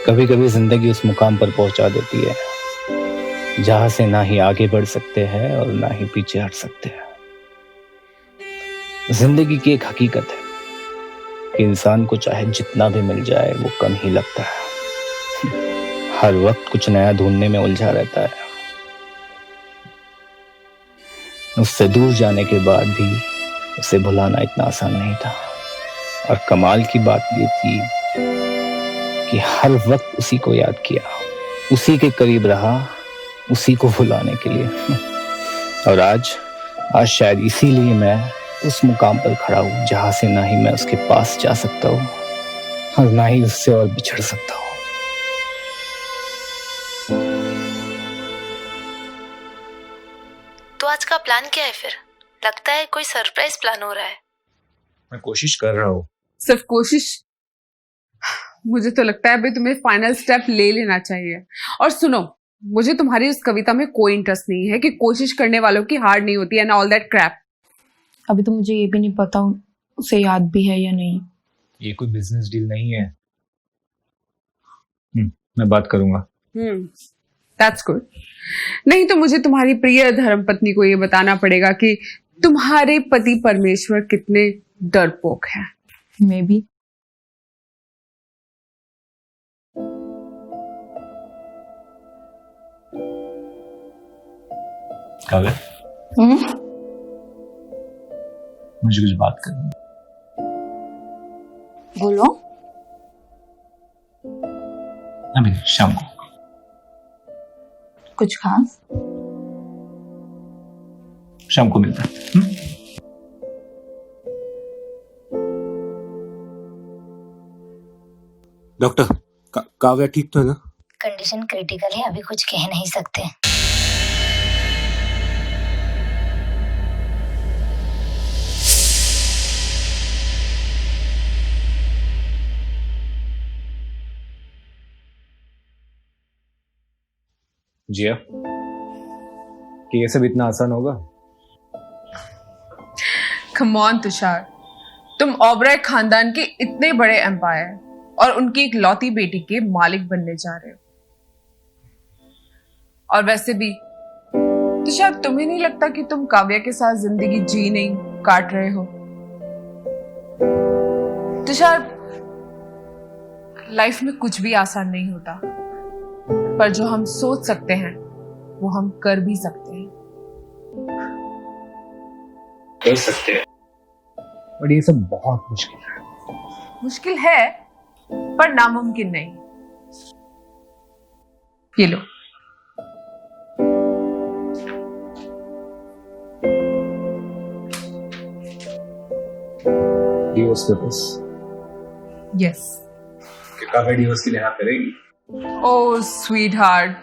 कभी कभी जिंदगी उस मुकाम पर पहुंचा देती है जहां से ना ही आगे बढ़ सकते हैं और ना ही पीछे हट सकते हैं। जिंदगी की एक हकीकत है कि इंसान को चाहे जितना भी मिल जाए वो कम ही लगता है। हर वक्त कुछ नया ढूंढने में उलझा रहता है। उससे दूर जाने के बाद भी उसे भुलाना इतना आसान नहीं था। और कमाल की बात ये थी कि हर वक्त उसी को याद किया, उसी के करीब रहा, उसी को भुलाने के लिए। और आज शायद इसीलिए मैं उस मुकाम पर खड़ा हूं जहां से ना ही मैं उसके पास जा सकता हूं और ना ही उससे और बिछड़ सकता हूं। तो आज का प्लान क्या है फिर? लगता है कोई सरप्राइज प्लान हो रहा है। मैं कोशिश कर रहा हूँ। सिर्फ कोशिश? मुझे तो लगता है अभी तुम्हें फाइनल स्टेप ले लेना चाहिए। और सुनो, मुझे तुम्हारी उस कविता में कोई इंटरेस्ट नहीं है कि कोशिश करने वालों की हार नहीं होती है ना, ऑल दैट क्रैप। अभी तो मुझे ये भी नहीं पता उसे याद भी है या नहीं। ये कोई बिजनेस डील नहीं है। मैं बात करूंगा। That's good. नहीं तो मुझे तुम्हारी प्रिय धर्मपत्नी को ये बताना पड़ेगा कि तुम्हारे पति परमेश्वर कितने डरपोक हैं। May be. काव्या, मुझे कुछ बात करनी है। बोलो। अभी शाम को। कुछ खास? शाम को मिलता है। डॉक्टर, काव्या ठीक तो है ना? कंडीशन क्रिटिकल है, अभी कुछ कह नहीं सकते। जिया, कि ये सब इतना आसान होगा? कम ऑन तुषार, तुम ओबराय खानदान के इतने बड़े एम्पायर और उनकी एक लौती बेटी के मालिक बनने जा रहे हो। और वैसे भी तुषार, तुम्हें नहीं लगता कि तुम काव्या के साथ जिंदगी जी नहीं काट रहे हो? तुषार, लाइफ में कुछ भी आसान नहीं होता, पर जो हम सोच सकते हैं वो हम कर भी सकते हैं। कर सकते हैं, पर ये सब बहुत मुश्किल है। मुश्किल है पर नामुमकिन नहीं। ये लो। Divorce papers. Yes. Kavya divorce के लिए हाँ करेगी? Oh sweetheart,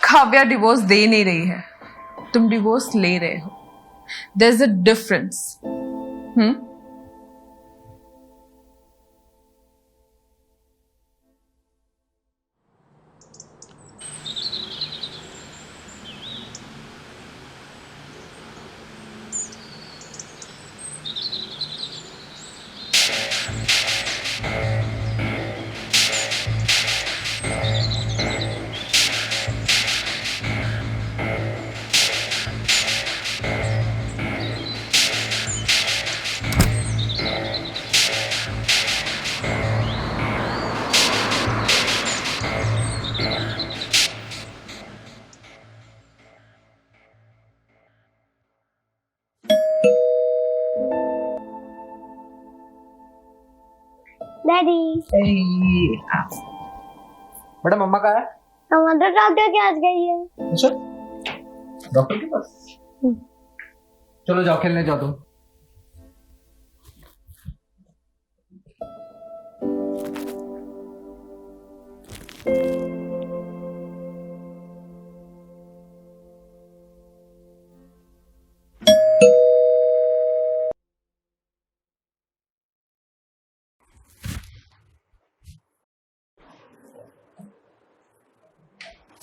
Kavya divorce दे नहीं रही है, तुम डिवोर्स ले रहे हो। There is a difference. Daddy, बेटा मम्मा कहाँ है? हमारा डॉक्टर के आज गई है। अच्छा, डॉक्टर के पास? चलो जाओ, खेलने जाओ तुम।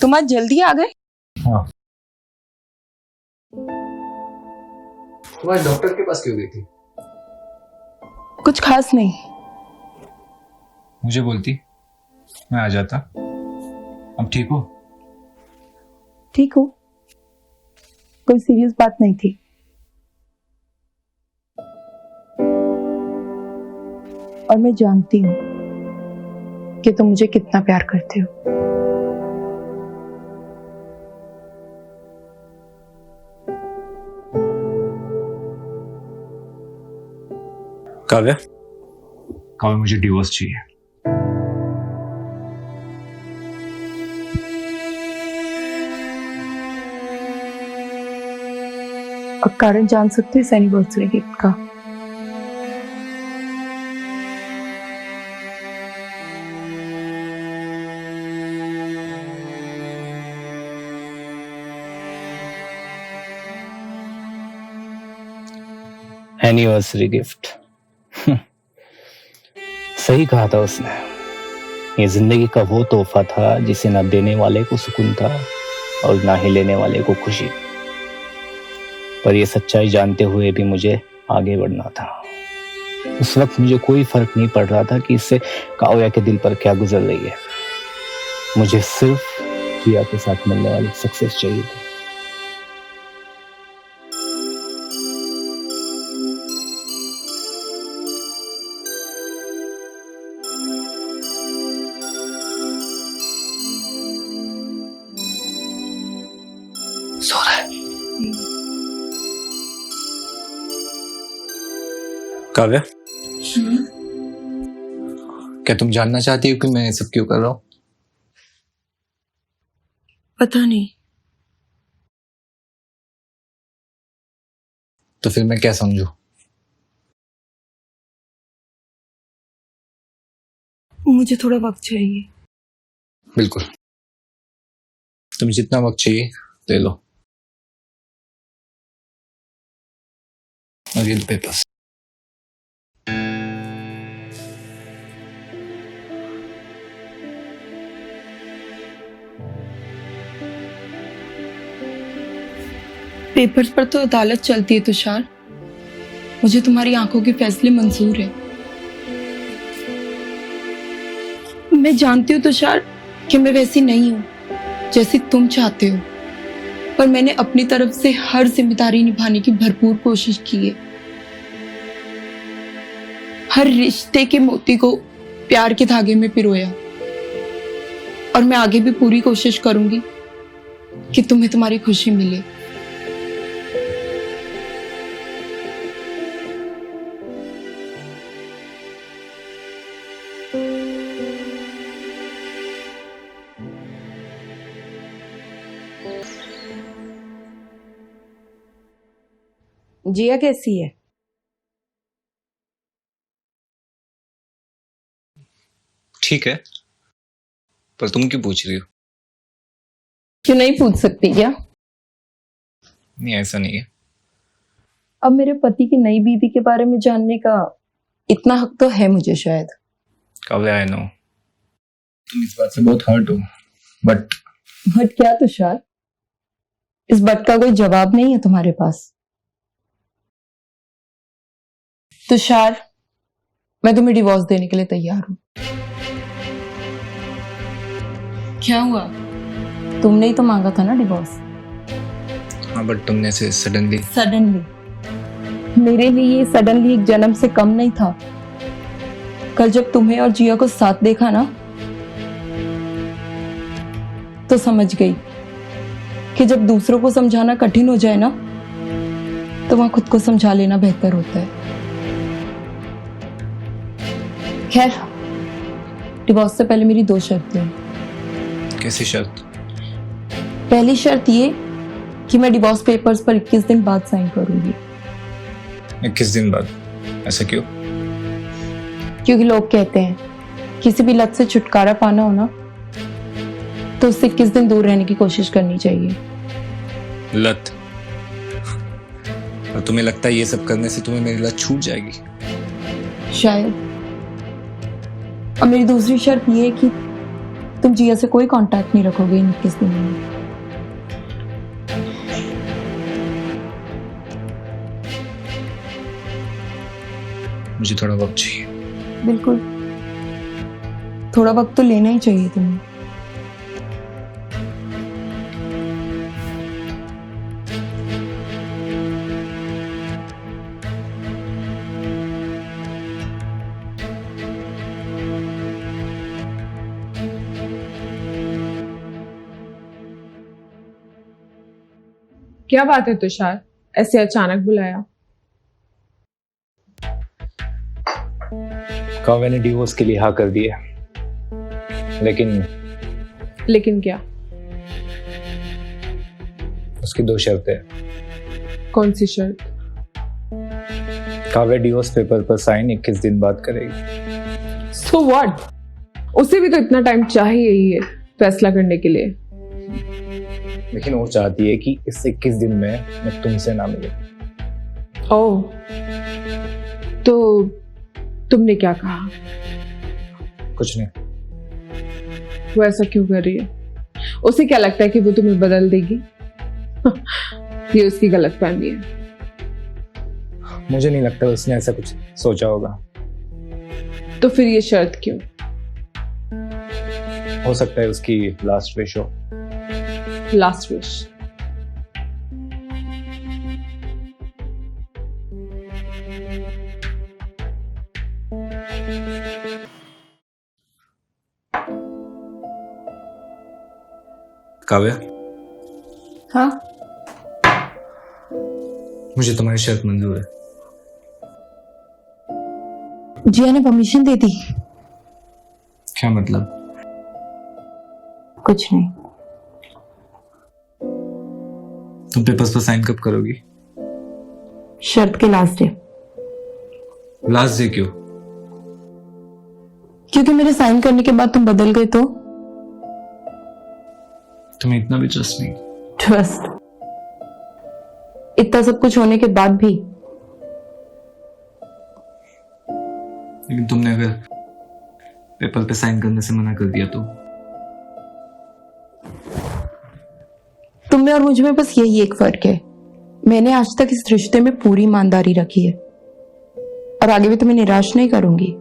तुम आज जल्दी आ गए? हाँ। तुम आज डॉक्टर के पास क्यों गई थी? कुछ खास नहीं। मुझे बोलती, मैं आ जाता। अब ठीक हो? ठीक हो, कोई सीरियस बात नहीं थी। और मैं जानती हूँ कि तुम मुझे कितना प्यार करते हो। काव्या, काव्या मुझे डिवोर्स चाहिए। और कारण जान सकते हो इस एनिवर्सरी गिफ्ट का? Anniversary gift. सही कहा था उसने। ये जिंदगी का वो तोहफा था जिसे ना देने वाले को सुकून था और ना ही लेने वाले को खुशी। पर ये सच्चाई जानते हुए भी मुझे आगे बढ़ना था। उस वक्त मुझे कोई फर्क नहीं पड़ रहा था कि इससे काव्या के दिल पर क्या गुजर रही है। मुझे सिर्फ प्रिया के साथ मिलने वाली सक्सेस चाहिए थी। सो रहा है। काव्या, क्या तुम जानना चाहती हो कि मैं ये सब क्यों कर रहा हूँ? पता नहीं। तो फिर मैं क्या समझूं? मुझे थोड़ा वक्त चाहिए। बिल्कुल, तुम्हें जितना वक्त चाहिए ले लो। और ये पेपर्स। पेपर्स पर तो अदालत चलती है तुषार। मुझे तुम्हारी आंखों के फैसले मंजूर है। मैं जानती हूँ तुषार कि मैं वैसी नहीं हूँ जैसी तुम चाहते हो, पर मैंने अपनी तरफ से हर जिम्मेदारी निभाने की भरपूर कोशिश की है। हर रिश्ते के मोती को प्यार के धागे में पिरोया, और मैं आगे भी पूरी कोशिश करूंगी कि तुम्हें तुम्हारी खुशी मिले। जिया कैसी है? ठीक है, पर तुम क्यों पूछ रही हो? क्यों नहीं पूछ सकती क्या? नहीं, ऐसा नहीं है। अब मेरे पति की नई बीवी के बारे में जानने का इतना हक तो है मुझे शायद। काव्या, आई नो तुम इस बात से बहुत हर्ट हो, बट क्या तुषार, इस बट का कोई जवाब नहीं है तुम्हारे पास? तुषार, मैं तुम्हें डिवोर्स देने के लिए तैयार हूं। क्या हुआ? तुमने ही तो मांगा था ना डिवोर्स। हाँ, बट तुमने ऐसे सडनली मेरे लिए ये सडनली एक जन्म से कम नहीं था। कल जब तुम्हें और जिया को साथ देखा ना, तो समझ गई कि जब दूसरों को समझाना कठिन हो जाए ना, तो वहां खुद को समझा लेना बेहतर होता है। खैर, डिवोर्स से पहले मेरी 2 शर्तें हैं। कैसी शर्त? पहली शर्त ये कि मैं डिवोर्स पेपर्स पर 21 दिन बाद साइन करूंगी। 21 दिन बाद? ऐसा क्यों? क्योंकि लोग कहते हैं किसी भी लत से छुटकारा पाना हो ना, तो उससे 21 दिन दूर रहने की कोशिश करनी चाहिए। लत? और तुम्हें लगता है ये सब करने से तुम्हें मेरी लत छूट जाएगी? शायद। और मेरी दूसरी शर्त ये है कि तुम जिया से कोई कांटेक्ट नहीं रखोगे इन 21 दिनों में। मुझे थोड़ा वक्त चाहिए। बिल्कुल। थोड़ा वक्त तो लेना ही चाहिए तुम्हें। क्या बात है तुषार, ऐसे अचानक बुलाया? काव्या ने डिवोर्स के लिए हाँ कर दिया, लेकिन क्या? उसकी 2 शर्तें हैं। कौन सी शर्त? काव्या डिवोर्स पेपर पर साइन 21 दिन बाद करेगी। So what? उसे भी तो इतना टाइम चाहिए ही है फैसला करने के लिए। लेकिन वो चाहती है कि इस 21 दिन में मैं तुमसे ना मिले। ओह, तो तुमने क्या कहा? कुछ नहीं। वो ऐसा क्यों कर रही है? उसे क्या लगता है कि वो तुम्हें बदल देगी? ये उसकी गलतफहमी है। मुझे नहीं लगता उसने ऐसा कुछ सोचा होगा। तो फिर ये शर्त क्यों? हो सकता है उसकी लास्ट विश हो। Last wish? काव्या, हाँ, मुझे तुम्हारी शर्त मंजूर है। जिया ने परमिशन दे दी। क्या मतलब? कुछ नहीं। तुम पेपर्स पर साइन कब करोगी? शर्त के लास्ट डे। लास्ट डे क्यों? क्योंकि मेरे साइन करने के बाद तुम बदल गए तो। तुम्हें इतना भी ट्रस्ट नहीं? ट्रस्ट? इतना सब कुछ होने के बाद भी। लेकिन तुमने अगर पेपर पे साइन करने से मना कर दिया तो? तुम में और मुझ में बस यही एक फर्क है। मैंने आज तक इस रिश्ते में पूरी ईमानदारी रखी है और आगे भी तुम्हें निराश नहीं करूंगी।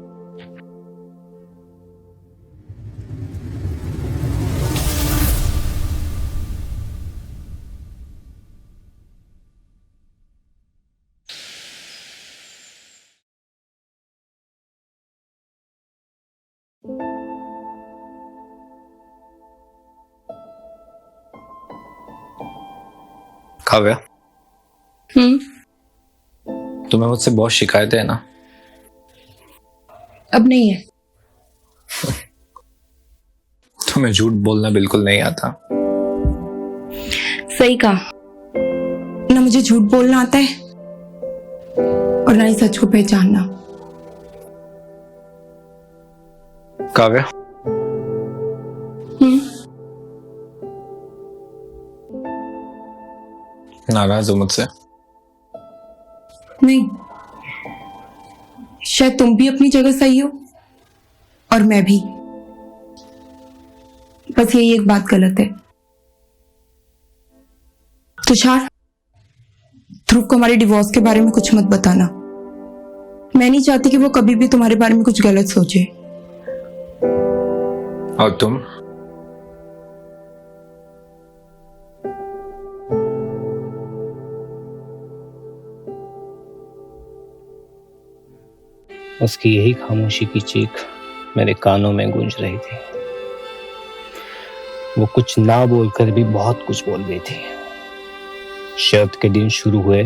काव्या, तुम्हें मुझसे बहुत शिकायतें है ना? अब नहीं है। तुम्हें झूठ बोलना बिल्कुल नहीं आता। सही कहा। ना मुझे झूठ बोलना आता है और ना ही सच को पहचानना। काव्या, नाराज हो मुझसे? नहीं, शायद तुम भी अपनी जगह सही हो और मैं भी। बस यही एक बात गलत है। तुषार, ध्रुव को हमारे डिवोर्स के बारे में कुछ मत बताना। मैं नहीं चाहती कि वो कभी भी तुम्हारे बारे में कुछ गलत सोचे। और तुम? उसकी यही खामोशी की चीख मेरे कानों में गूंज रही थी। वो कुछ ना बोलकर भी बहुत कुछ बोल गई थी। शर्त के दिन शुरू हुए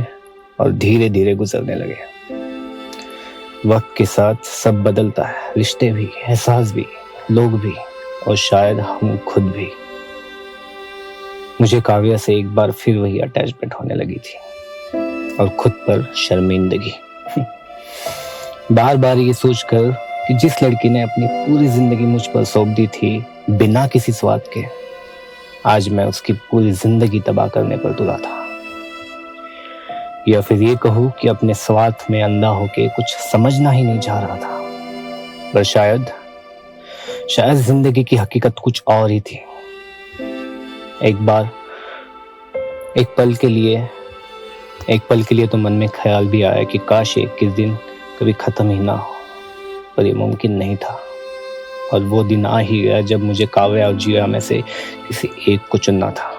और धीरे धीरे गुजरने लगे। वक्त के साथ सब बदलता है, रिश्ते भी, एहसास भी, लोग भी और शायद हम खुद भी। मुझे काव्या से एक बार फिर वही अटैचमेंट होने लगी थी और खुद पर शर्मिंदगी। बार बार ये सोचकर कि जिस लड़की ने अपनी पूरी जिंदगी मुझ पर सौंप दी थी बिना किसी स्वाद के, आज मैं उसकी पूरी जिंदगी तबाह करने पर तुला था। या फिर ये कहूं कि अपने स्वार्थ में अंधा होके कुछ समझना ही नहीं चाह रहा था। पर शायद जिंदगी की हकीकत कुछ और ही थी। एक पल के लिए तो मन में ख्याल भी आया कि काश 21 दिन कभी खत्म ही ना हो, पर ये मुमकिन नहीं था। और वो दिन आ ही गया जब मुझे काव्या और जिया में से किसी एक को चुनना था।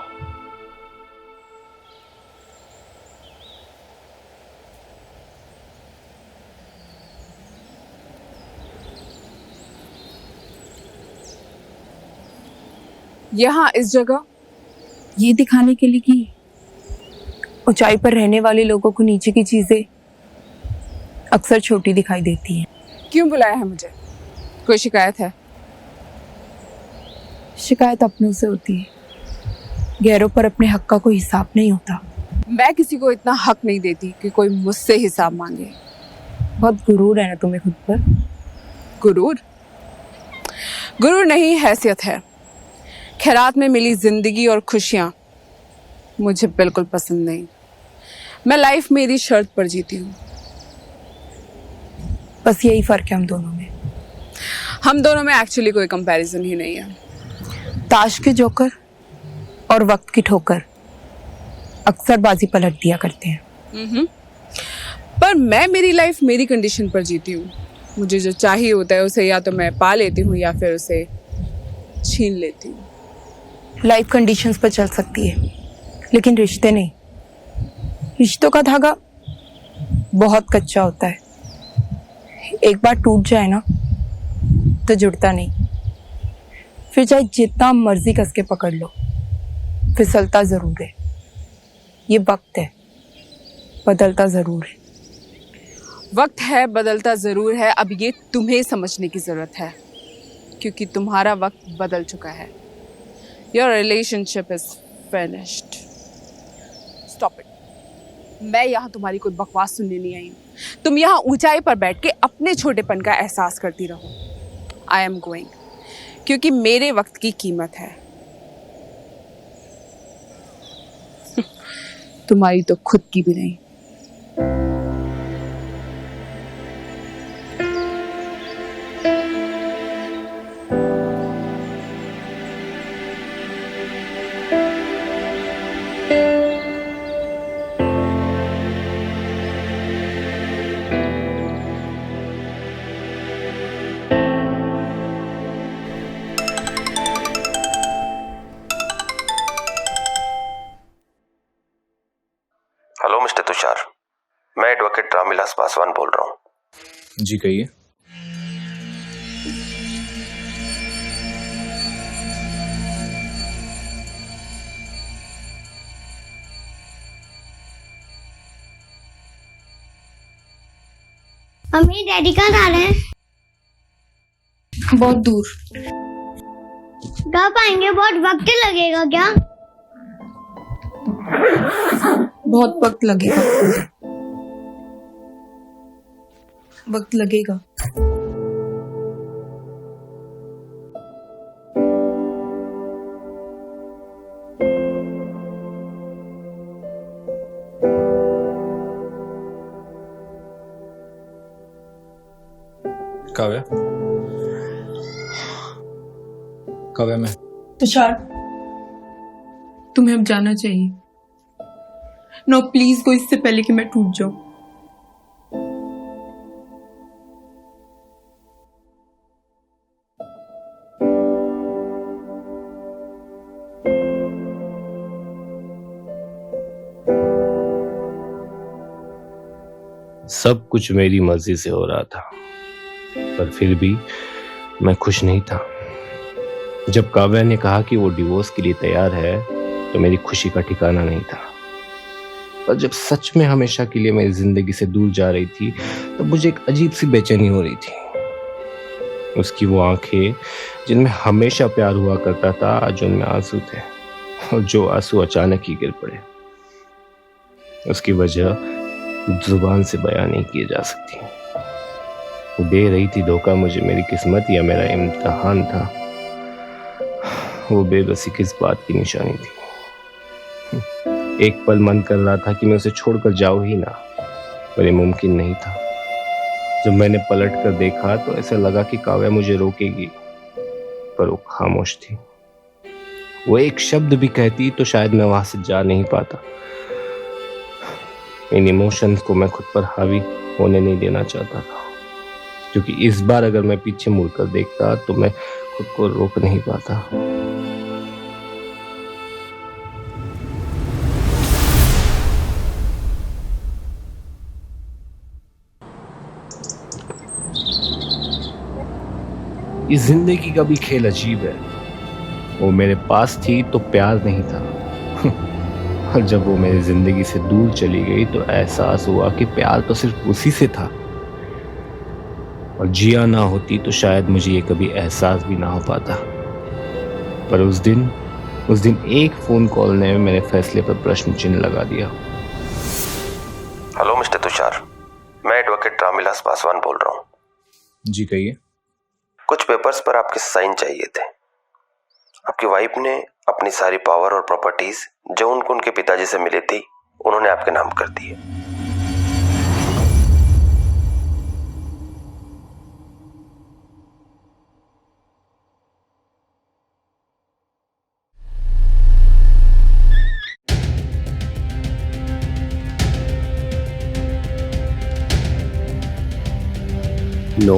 यहाँ इस जगह ये दिखाने के लिए कि ऊंचाई पर रहने वाले लोगों को नीचे की चीजें अक्सर छोटी दिखाई देती हैं। क्यों बुलाया है मुझे? कोई शिकायत है? शिकायत अपनों से होती है, गैरों पर अपने हक का कोई हिसाब नहीं होता। मैं किसी को इतना हक नहीं देती कि कोई मुझसे हिसाब मांगे। बहुत गुरूर है ना तुम्हें खुद पर। गुरूर? गुरूर नहीं, हैसियत है। खैरात में मिली जिंदगी और खुशियां मुझे बिल्कुल पसंद नहीं। मैं लाइफ मेरी शर्त पर जीती हूँ। बस यही फर्क है हम दोनों में। हम दोनों में एक्चुअली कोई कंपैरिजन ही नहीं है। ताश के जोकर और वक्त की ठोकर अक्सर बाजी पलट दिया करते हैं। पर मैं मेरी लाइफ मेरी कंडीशन पर जीती हूँ। मुझे जो चाहिए होता है उसे या तो मैं पा लेती हूँ या फिर उसे छीन लेती हूँ। लाइफ कंडीशंस पर चल सकती है, लेकिन रिश्ते नहीं। रिश्तों का धागा बहुत कच्चा होता है, एक बार टूट जाए ना तो जुड़ता नहीं। फिर चाहे जितना मर्जी कस के पकड़ लो, फिसलता जरूर है। ये वक्त है, बदलता जरूर है। वक्त है, बदलता जरूर है। अब ये तुम्हें समझने की जरूरत है, क्योंकि तुम्हारा वक्त बदल चुका है। Your relationship is finished. Stop it. मैं यहाँ तुम्हारी कोई बकवास सुनने नहीं आई हूँ। तुम यहाँ ऊंचाई पर बैठ के अपने छोटेपन का एहसास करती रहो। I am going, क्योंकि मेरे वक्त की कीमत है। तुम्हारी तो खुद की भी नहीं। हेलो मिस्टर तुषार, मैं एडवोकेट रामविलास पासवान बोल रहा हूँ। जी कहिए। मम्मी डैडी कहाँ जा रहे हैं? बहुत दूर। कब आएंगे? बहुत वक्त लगेगा क्या? बहुत वक्त लगेगा। वक्त लगेगा। काव्या, काव्या मैं तुषार, तुम्हें अब जाना चाहिए। नो प्लीज गो, इससे पहले कि मैं टूट जाऊं। सब कुछ मेरी मर्जी से हो रहा था, पर फिर भी मैं खुश नहीं था। जब काव्या ने कहा कि वो डिवोर्स के लिए तैयार है, तो मेरी खुशी का ठिकाना नहीं था। पर जब सच में हमेशा के लिए मेरी जिंदगी से दूर जा रही थी, तो मुझे एक अजीब सी बेचैनी हो रही थी। उसकी वो आंखें जिनमें हमेशा प्यार हुआ करता था, आज उनमें आंसू थे, और जो आंसू अचानक ही गिर पड़े। उसकी वजह जुबान से बयान नहीं की जा सकती। वो दे रही थी धोखा मुझे, मेरी किस्मत या मेरा इम्तिहान था। वो बेबसी किस बात की निशानी थी। एक पल मन कर रहा था कि मैं उसे छोड़कर जाऊं ही ना, पर ये मुमकिन नहीं था। जब मैंने पलट कर देखा तो ऐसा लगा कि काव्या मुझे रोकेगी, पर वो खामोश थी। वो एक शब्द भी कहती तो शायद मैं वहां से जा नहीं पाता। इन इमोशंस को मैं खुद पर हावी होने नहीं देना चाहता था। क्योंकि इस बार अगर मैं पीछे मुड़कर देखता तो मैं खुद को रोक नहीं पाता। इस जिंदगी का भी खेल अजीब है। वो मेरे पास थी तो प्यार नहीं था और जब वो मेरी जिंदगी से दूर चली गई तो एहसास हुआ कि प्यार तो सिर्फ उसी से था, और जिया ना होती तो शायद मुझे ये कभी एहसास भी ना हो पाता। पर उस दिन एक फोन कॉल ने मेरे फैसले पर प्रश्न चिन्ह लगा दिया। हेलो मिस्टर तुषार, मैं एडवोकेट रामविलास पासवान बोल रहा हूँ। जी कहिए। कुछ पेपर्स पर आपके साइन चाहिए थे। आपकी वाइफ ने अपनी सारी पावर और प्रॉपर्टीज जो उनको उनके पिताजी से मिली थी उन्होंने आपके नाम कर दी है। No,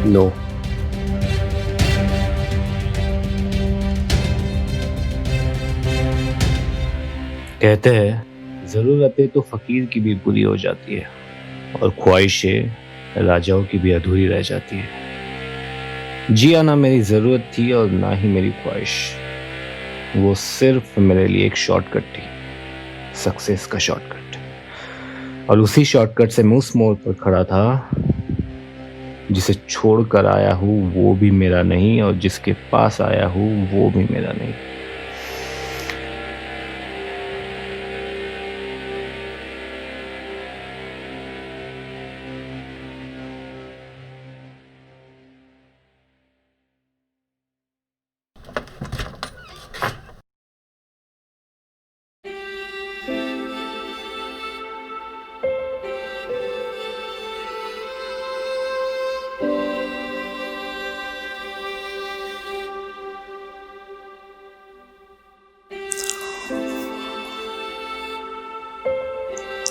no. कहते हैं जरूरतें तो फकीर की भी पूरी हो जाती है और ख्वाहिशें राजाओं की भी अधूरी रह जाती है। जिया ना मेरी जरूरत थी और ना ही मेरी ख्वाहिश, वो सिर्फ मेरे लिए एक शॉर्टकट थी, सक्सेस का शॉर्टकट। और उसी शॉर्टकट से मैं उस मोड़ पर खड़ा था जिसे छोड़कर आया हूं वो भी मेरा नहीं, और जिसके पास आया हूं वो भी मेरा नहीं।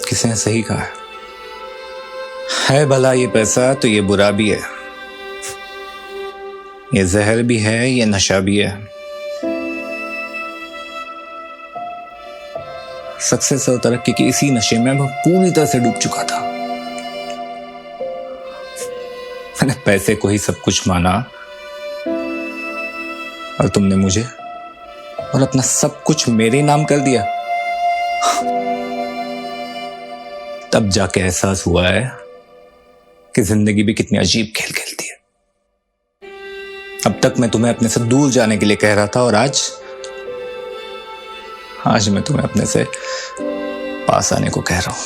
किसी ने सही कहा है भला ये पैसा तो ये बुरा भी है, ये जहर भी है, ये नशा भी है। सक्सेस और तरक्की की इसी नशे में मैं पूरी तरह से डूब चुका था। मैंने पैसे को ही सब कुछ माना और तुमने मुझे और अपना सब कुछ मेरे नाम कर दिया। तब जाके एहसास हुआ है कि जिंदगी भी कितनी अजीब खेल खेलती है। अब तक मैं तुम्हें अपने से दूर जाने के लिए कह रहा था और आज मैं तुम्हें अपने से पास आने को कह रहा हूं।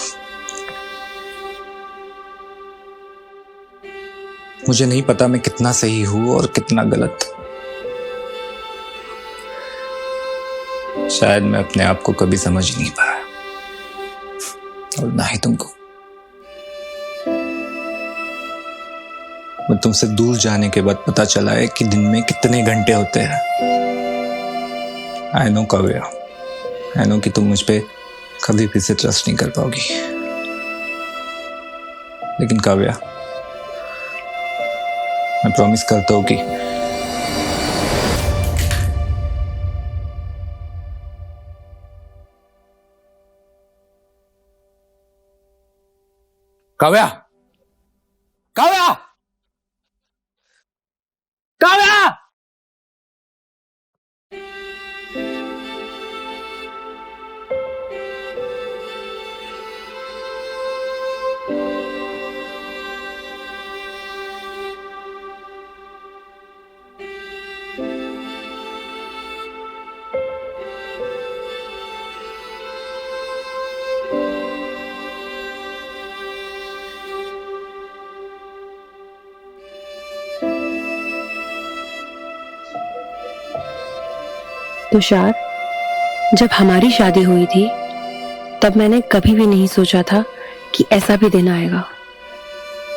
मुझे नहीं पता मैं कितना सही हूं और कितना गलत। शायद मैं अपने आप को कभी समझ ही नहीं पाया और ना ही तुमको। मैं तुमसे दूर जाने के बाद पता चला है कि दिन में कितने घंटे होते हैं। I know Kavya, I know कि तुम मुझ पे कभी फिर से ट्रस्ट नहीं कर पाओगी, लेकिन काव्या मैं प्रॉमिस करता हूं कि काव्या, काव्या, काव्या! तुषार, जब हमारी शादी हुई थी तब मैंने कभी भी नहीं सोचा था कि ऐसा भी दिन आएगा।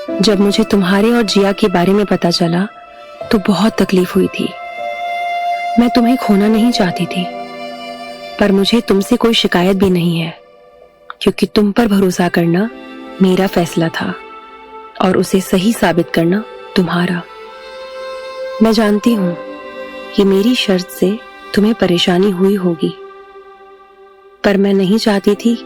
जब मुझे तुम्हारे और जिया के बारे में पता चला तो बहुत तकलीफ हुई थी। मैं तुम्हें खोना नहीं चाहती थी, पर मुझे तुमसे कोई शिकायत भी नहीं है, क्योंकि तुम पर भरोसा करना मेरा फैसला था और उसे सही साबित करना तुम्हारा। मैं जानती हूं कि मेरी शर्त से तुम्हें परेशानी हुई होगी, पर मैं नहीं चाहती थी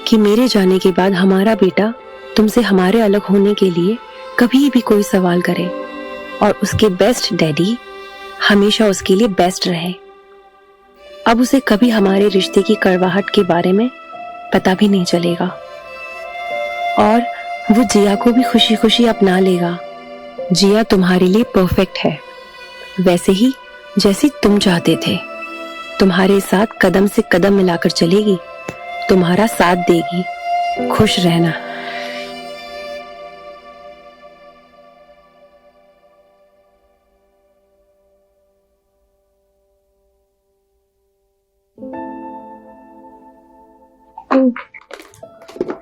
कि मेरे जाने के बाद हमारा बेटा तुमसे हमारे अलग होने के लिए कभी भी कोई सवाल करे और उसके बेस्ट डैडी हमेशा उसके लिए बेस्ट रहे। अब उसे कभी हमारे रिश्ते की कड़वाहट के बारे में पता भी नहीं चलेगा और वो जिया को भी खुशी खुशी अपना लेगा। जिया तुम्हारे लिए परफेक्ट है, वैसे ही जैसी तुम चाहते थे। तुम्हारे साथ कदम से कदम मिलाकर चलेगी, तुम्हारा साथ देगी। खुश रहना।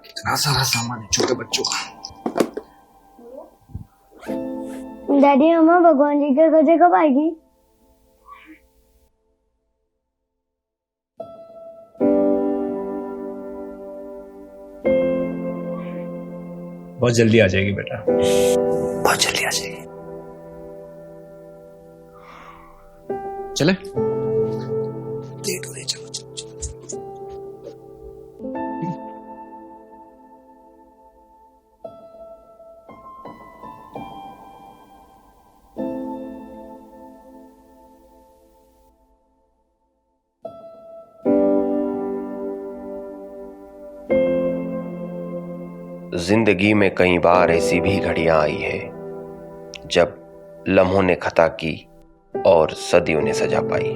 इतना सारा सामान है छोटे बच्चों का। डैडी मम्मा भगवान जी के गजे कब आएगी? बहुत जल्दी आ जाएगी बेटा, बहुत जल्दी आ जाएगी। चले। लेट हो रही, चलो चलो चलो। जिंदगी में कई बार ऐसी भी घड़ियां आई है जब लम्हों ने खता की और सदियों ने सजा पाई।